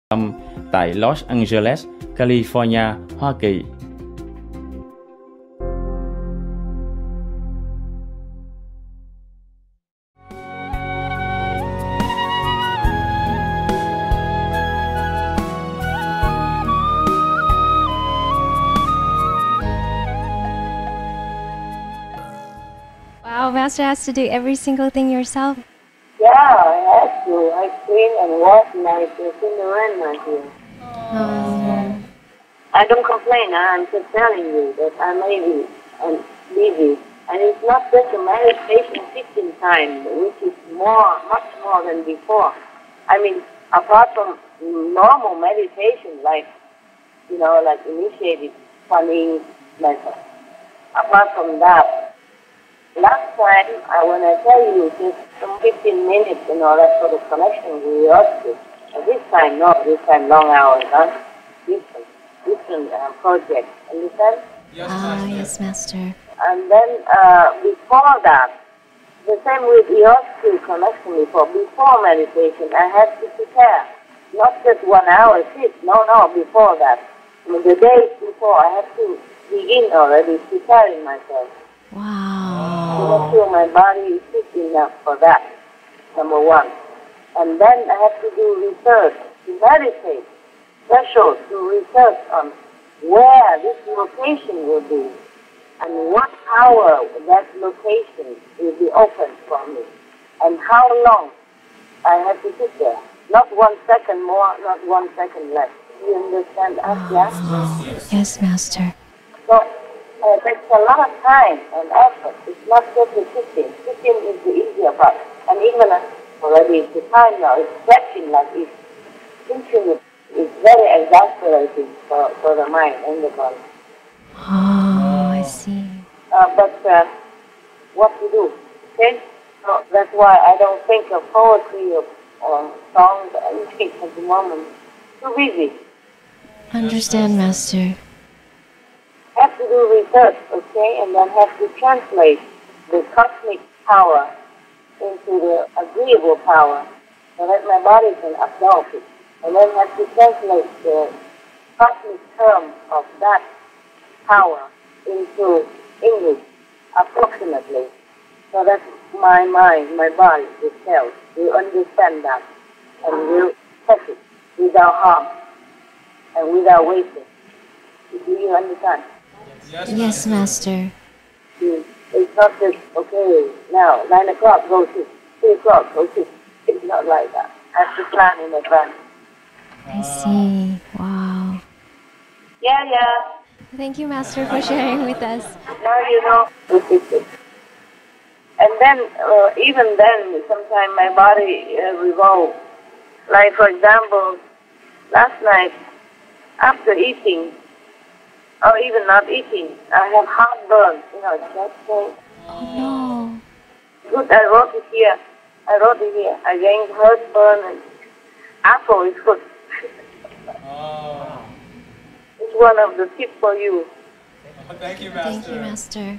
tại Los Angeles, California, Hoa Kỳ. Wow, Master has to do every single thing yourself. Yeah, I have to. I clean and wash my cinderella here. I don't complain. I'm just telling you that I'm lazy and busy. And it's not just a meditation sitting time, which is much more than before. I mean, apart from normal meditation, like initiated funny method. Apart from that, last time, when I tell you just some 15 minutes in order for the connection with the hospital, and this time not, this time long hours, huh? Different project, understand? Yes, Master. And then before that, the same with the hospital connection before meditation, I had to prepare. Not just 1 hour sit, no, before that. I mean, the days before, I had to begin already preparing myself. Wow. To make sure my body is fit enough for that, number one. And then I have to do research, to meditate, special to research on where this location will be and what hour that location will be open for me and how long I have to sit there. Not 1 second more, not 1 second less. You understand us, yeah? Yes, Master. So it takes a lot of time and effort. It's not just the sitting. Sitting is the easier part. And even already the time now is stretching like it's infinite. It's very exasperating for the mind and the body. Oh, I see. But what to do? Okay? So that's why I don't think of poetry or songs or anything at the moment. Too busy. Understand, Master. Have to do research, okay, and then have to translate the cosmic power into the agreeable power so that my body can absorb it. And then have to translate the cosmic term of that power into English, approximately, so that my mind, my body, the cells, will understand that and will take it without harm and without wasting. Do you understand? Yes, Master. It's not just, okay, now 9 o'clock, go to 3 o'clock, go to. It's not like that. I have to plan in advance. I see. Wow. Yeah. Thank you, Master, for sharing with us. Now you know. And then, even then, sometimes my body revolves. Like, for example, last night, after eating, or even not eating, I have heartburn, chest pain. Oh, no. Good, I wrote it here. I gained heartburn and apple is good. It's one of the tips for you. Thank you, Master. Thank you, Master.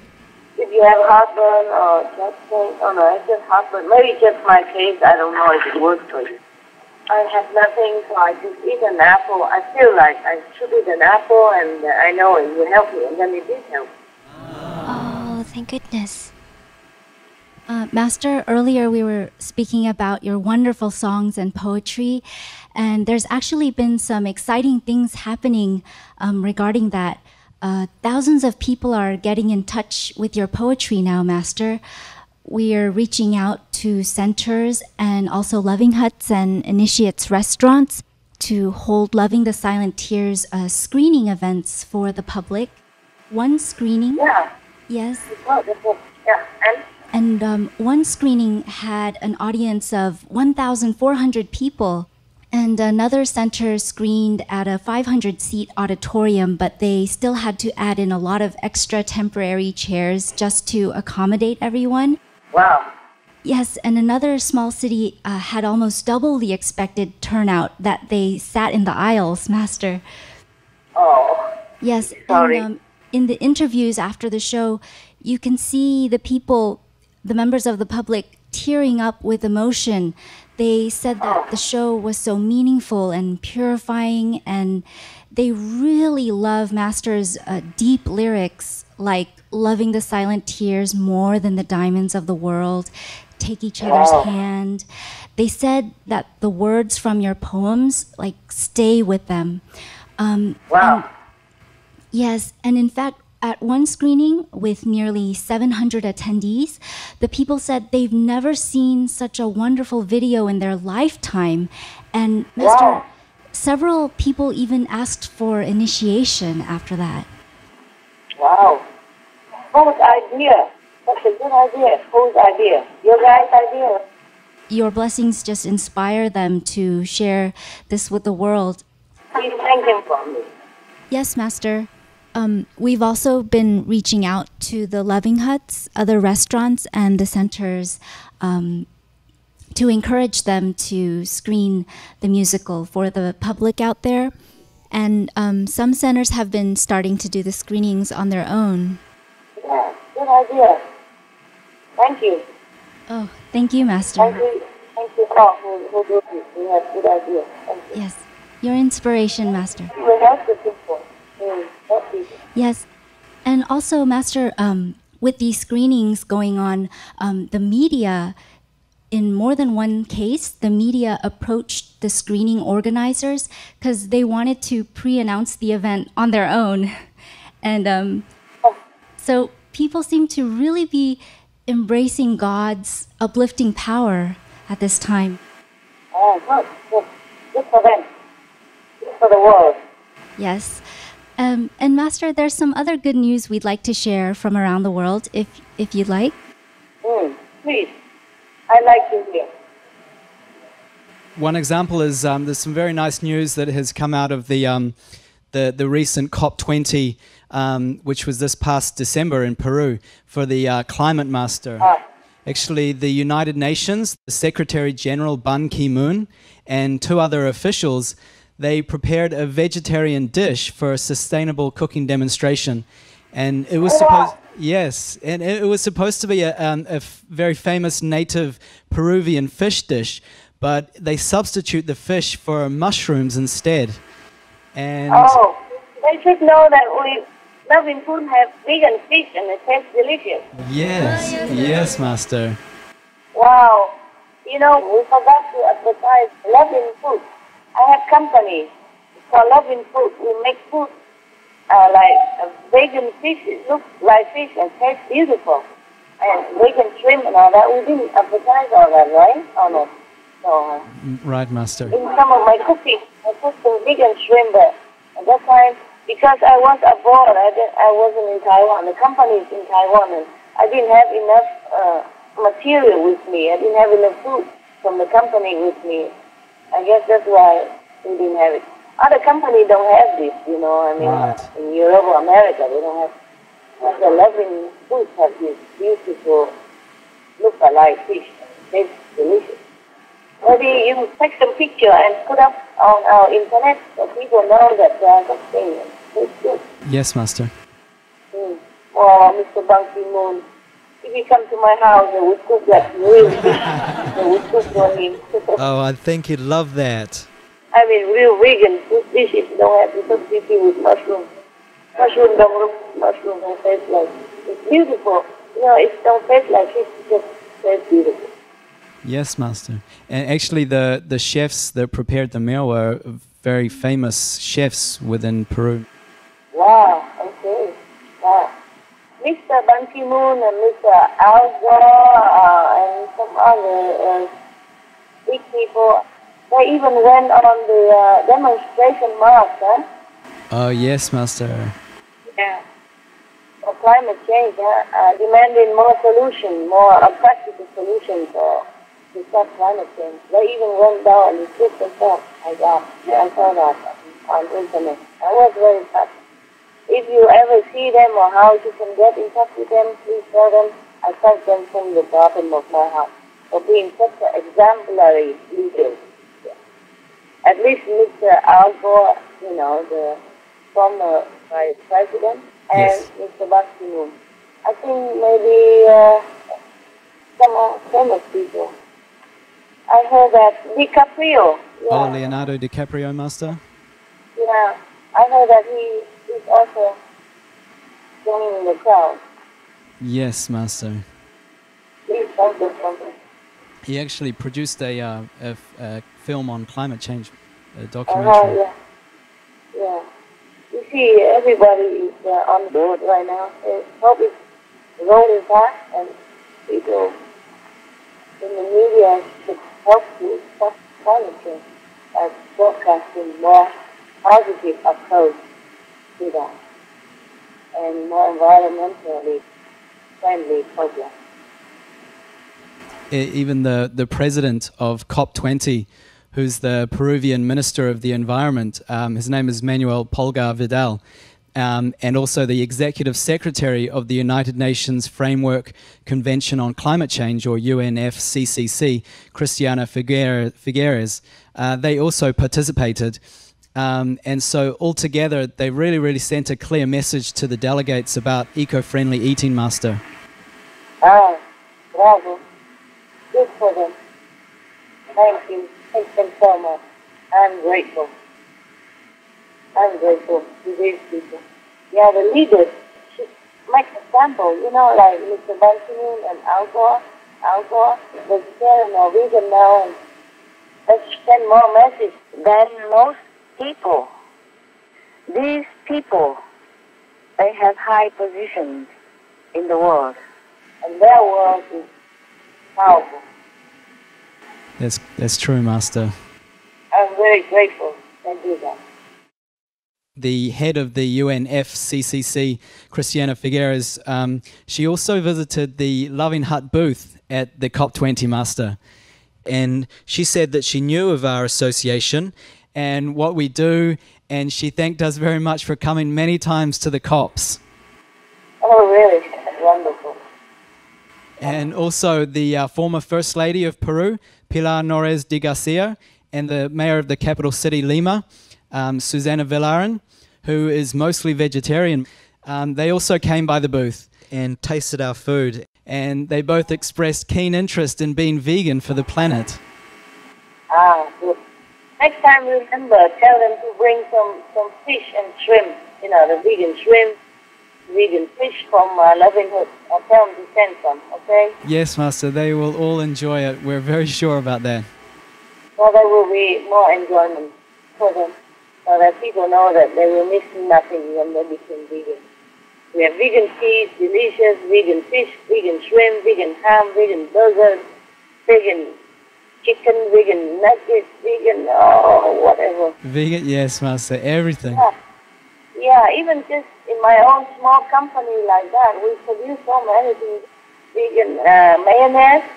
If you have heartburn or chest pain, it's just heartburn. Maybe just my case, I don't know if it works for you. I have nothing, so I just eat an apple. I feel like I should eat an apple, and I know it will help me, and then it did help. Oh, thank goodness. Master, earlier we were speaking about your wonderful songs and poetry, and there's actually been some exciting things happening regarding that. Thousands of people are getting in touch with your poetry now, Master. We are reaching out to centers and also loving huts and initiates restaurants to hold Loving the Silent Tears screening events for the public. One screening. Yeah. Yes. Yeah. And one screening had an audience of 1,400 people. And another center screened at a 500-seat auditorium, but they still had to add in a lot of extra temporary chairs just to accommodate everyone. Wow. Yes, and another small city had almost double the expected turnout that they sat in the aisles, Master. Oh. Yes, sorry. And in the interviews after the show, you can see the people, the members of the public, tearing up with emotion. They said that the show was so meaningful and purifying, and they really love Master's deep lyrics, like loving the silent tears more than the diamonds of the world, take each other's hand. They said that the words from your poems like stay with them. Yes, and in fact, at one screening with nearly 700 attendees, the people said they've never seen such a wonderful video in their lifetime. And Master, several people even asked for initiation after that. Wow. Whose idea? That's a good idea. Whose idea? Your guys' idea? Your blessings just inspire them to share this with the world. Please thank him for me. Yes, Master. We've also been reaching out to the Loving Huts, other restaurants, and the centers to encourage them to screen the musical for the public out there. And some centers have been starting to do the screenings on their own. Yeah, good idea. Thank you. Oh, thank you, Master. Thank you all who do this. You have good idea. Thank you. Yes, your inspiration, Master. You will help the people. Help people. Yes, and also, Master, with these screenings going on, the media, in more than one case, the media approached the screening organizers because they wanted to pre-announce the event on their own. And so people seem to really be embracing God's uplifting power at this time. Oh, good. Good for them. Good for the world. Yes. And Master, there's some other good news we'd like to share from around the world, if you'd like. Please. I'd like to hear. One example is there's some very nice news that has come out of the recent COP20, which was this past December in Peru for the Climate Master. Actually, the United Nations, the Secretary General Ban Ki-moon, and 2 other officials, they prepared a vegetarian dish for a sustainable cooking demonstration, and it was supposed. Yes, and it was supposed to be a very famous native Peruvian fish dish, but they substitute the fish for mushrooms instead. And they should know that we love in food have vegan fish and it tastes delicious. Yes, yes, Master. Wow. You know, we forgot to advertise love in food. I have company for love in food. We make food like vegan fish. It looks like fish and tastes beautiful. And vegan shrimp and all that. We didn't advertise all that, right? Oh no. So, right, Master. in some of my cooking, I put some vegan shrimp there. At that time, because I was abroad, I wasn't in Taiwan. The company is in Taiwan, and I didn't have enough material with me. I didn't have enough food from the company with me. I guess that's why we didn't have it. Other companies don't have this, you know. I mean, in Europe or America, they don't have. But the loving foods have this beautiful, look-alike fish. It tastes delicious. Maybe you take some picture and put up on our internet so people know that there are such things. It's good. Yes, Master. Oh, Mr. Ban Ki-moon, if you come to my house, they would cook that real fish. They would cook for him. Oh, I think he'd love that. I mean, real vegan food dishes. You don't have to substitute with mushroom. Mushroom don't taste like. It's beautiful. You know, it don't taste like fish. It just tastes beautiful. Yes, Master. And actually, the chefs that prepared the meal were very famous chefs within Peru. Wow. Okay. Wow. Mr. Ban Ki-moon and Mr. Al Gore and some other big people, they even went on the demonstration march, huh? Oh, yes, Master. Yeah. For climate change, demanding more solutions, more practical solutions to stop climate change. They even went down and did themselves. I saw that on internet. I was very touched. If you ever see them or how you can get in touch with them, please tell them I thank them from the bottom of my heart for being such an exemplary leader. At least Mr. Al Gore, you know, the former vice president, and Mr. Ban Ki-moon. I think maybe some famous people. I heard that DiCaprio. Yeah. Oh, Leonardo DiCaprio, Master. Yeah, I heard that he is also joining the crowd. Yes, Master. He's wonderful. He actually produced a film on climate change, a documentary. Yeah. Yeah. You see, everybody is on board right now. I hope it's rolling fast, and people in the media should help to stop climate change by broadcasting more positive approach to that and more environmentally friendly programs. Even the president of COP20, who's the Peruvian Minister of the Environment, his name is Manuel Pulgar Vidal, and also the Executive Secretary of the United Nations Framework Convention on Climate Change, or UNFCCC, Christiana Figueres, they also participated. And so altogether, they really sent a clear message to the delegates about eco-friendly eating, Master. Bravo. Good for them. Thank you. Thank them so much. I'm grateful. I'm grateful to these people. Yeah, the leaders should make example, like Mr. Ban Ki-moon and Al Gore. Al Gore, vegetarian or vegan now, and let's send more message than most people. These people, they have high positions in the world, and their world is powerful. That's true, Master. I'm very grateful they do that. The head of the UNFCCC, Christiana Figueres, she also visited the Loving Hut booth at the COP20, Master. And she said that she knew of our association and what we do, and she thanked us very much for coming many times to the COPs. Oh, really? That's wonderful. And also the former First Lady of Peru, Pilar Nores de Garcia, and the Mayor of the capital city, Lima, Susana Villarin, who is mostly vegetarian. They also came by the booth and tasted our food, and they both expressed keen interest in being vegan for the planet. Good. Next time, remember, tell them to bring some fish and shrimp, the vegan shrimp, vegan fish from Loving Hut. I'll tell them to send some, okay? Yes, Master, they will all enjoy it. We're very sure about that. So there will be more enjoyment for them, so that people know that they will miss nothing when they become vegan. We have vegan cheese, delicious, vegan fish, vegan shrimp, vegan ham, vegan burgers, vegan chicken, vegan nuggets, vegan, whatever. Vegan, yes, Master, everything. Yeah, even just in my own small company like that, we produce so many things. Vegan mayonnaise,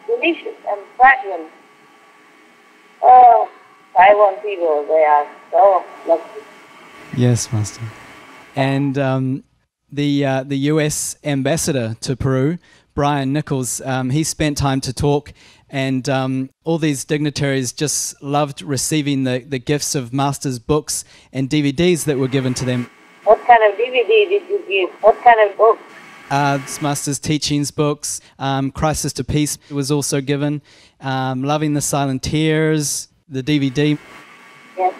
delicious and fragrant. Oh, Taiwan people, they are so lucky. Yes, Master. And the US ambassador to Peru, Brian Nichols, he spent time to talk, and all these dignitaries just loved receiving the gifts of Master's books and DVDs that were given to them. What kind of DVD did you give? What kind of book? Master's teachings books, Crisis to Peace was also given, Loving the Silent Tears, the DVD. Yes,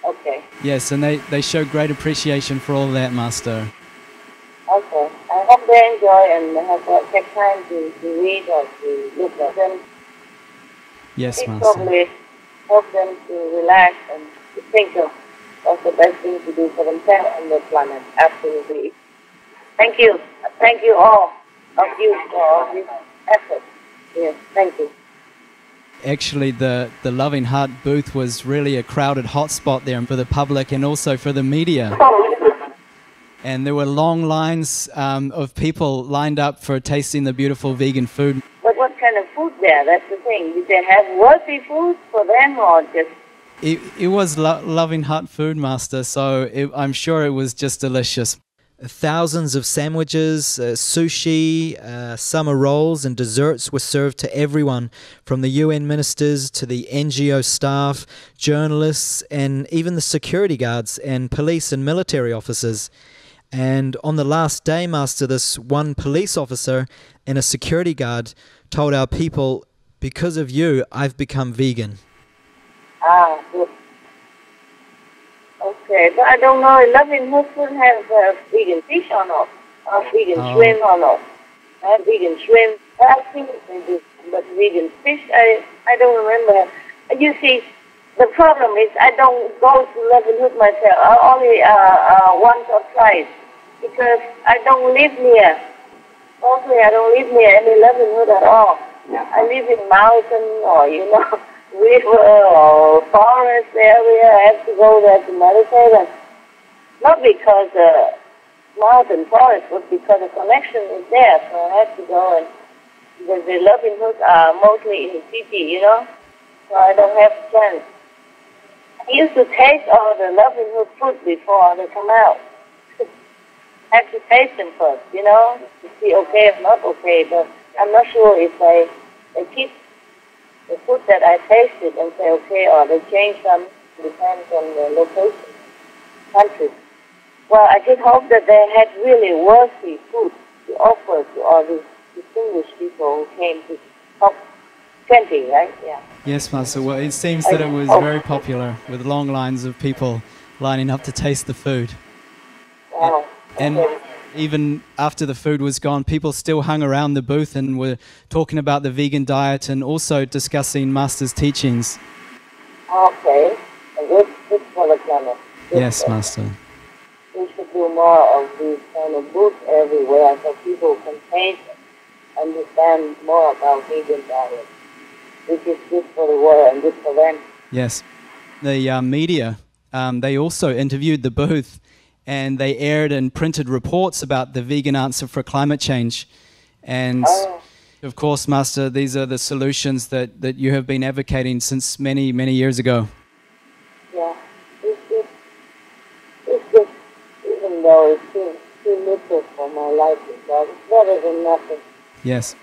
okay. Yes, and they show great appreciation for all that, Master. Okay, I hope they enjoy and have take time to read or to look at them. Yes, it Master. probably help them to relax and to think of what's the best thing to do for themselves and the planet. Absolutely. Thank you. Thank you all of you for all this effort. Yes, thank you. Actually, the Loving Hut booth was really a crowded hotspot there for the public and also for the media. And there were long lines of people lined up for tasting the beautiful vegan food. But what kind of food there? That's the thing. Did they have worthy food for them or just... It was Loving Hut food, Master, so I'm sure it was just delicious. Thousands of sandwiches, sushi, summer rolls and desserts were served to everyone, from the UN ministers to the NGO staff, journalists, and even the security guards and police and military officers. And on the last day, Master, this one police officer and a security guard told our people because of you, I've become vegan. Ah, good. Okay, but I don't know, Loving Husband have vegan fish or not? Or vegan shrimp or not? Vegan shrimp, I think they do, but vegan fish, I don't remember. You see, the problem is I don't go to Loving Hood myself, only once or twice, because I don't live near. Mostly I don't live near any Loving Hood at all. I live in mountain or, river or forest area. I have to go there to meditate. And not because mountain forest, but because the connection is there. So I have to go, and because the Loving Hoods are mostly in the city, so I don't have a chance. I used to taste all the Loving Hood food before they come out. I have to taste them first, to see okay if not okay, but I'm not sure if they keep the food that I tasted and say okay, or they change some, depends on the location, country. Well, I just hope that they had really worthy food to offer to all these distinguished people who came to top 20, right? Yeah. Yes, Master. Well, it seems that it was very popular, with long lines of people lining up to taste the food. Wow. And even after the food was gone, people still hung around the booth and were talking about the vegan diet and also discussing Master's teachings. Okay. And good for the planet. Yes, Master. We should do more of these kind of booths everywhere so people can taste and understand more about vegan diet, which is good for the world and good for them. Yes. The media, they also interviewed the booth, and they aired and printed reports about the vegan answer for climate change. And of course, Master, these are the solutions that you have been advocating since many, many years ago. Yeah, it's just, even though it's too little for my life, it's better than nothing. Yes.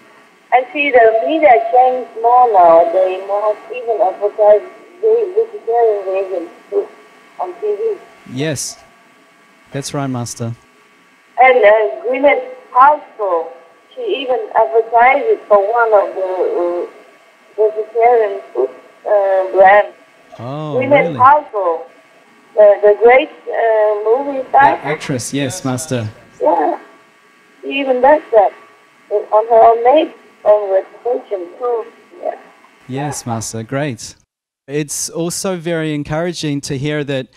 I see the media change more now. They more even advertise vegetarian vegan food on TV. Yes. That's right, Master. And Gwyneth Paltrow, she even advertised for one of the vegetarian food brands. Oh, Gwyneth really? Paltrow, the great movie star. Actress, yes, Master. Yeah, she even does that on her own name, own reputation too. Yeah. Yes, Master, great. It's also very encouraging to hear that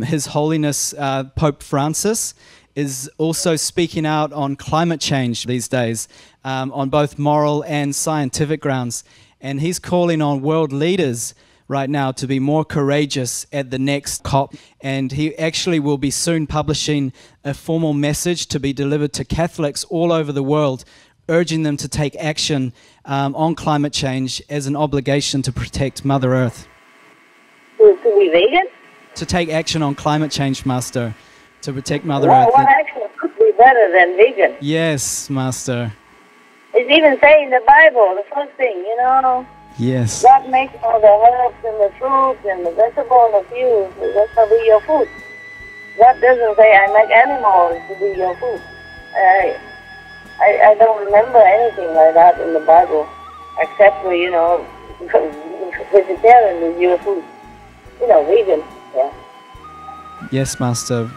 His Holiness Pope Francis is also speaking out on climate change these days, on both moral and scientific grounds. And he's calling on world leaders right now to be more courageous at the next COP. And he actually will be soon publishing a formal message to be delivered to Catholics all over the world, urging them to take action on climate change as an obligation to protect Mother Earth. To be vegan? To take action on climate change, Master, to protect Mother Well, Earth. what action could be better than vegan? Yes, Master. It's even saying in the Bible, the first thing, Yes. God makes all the herbs and the fruits and the vegetables and the fuels. That's to be your food. God doesn't say, I make animals to be your food. I don't remember anything like that in the Bible, except for, vegetarian is your food. Vegan, yeah. Yes, Master.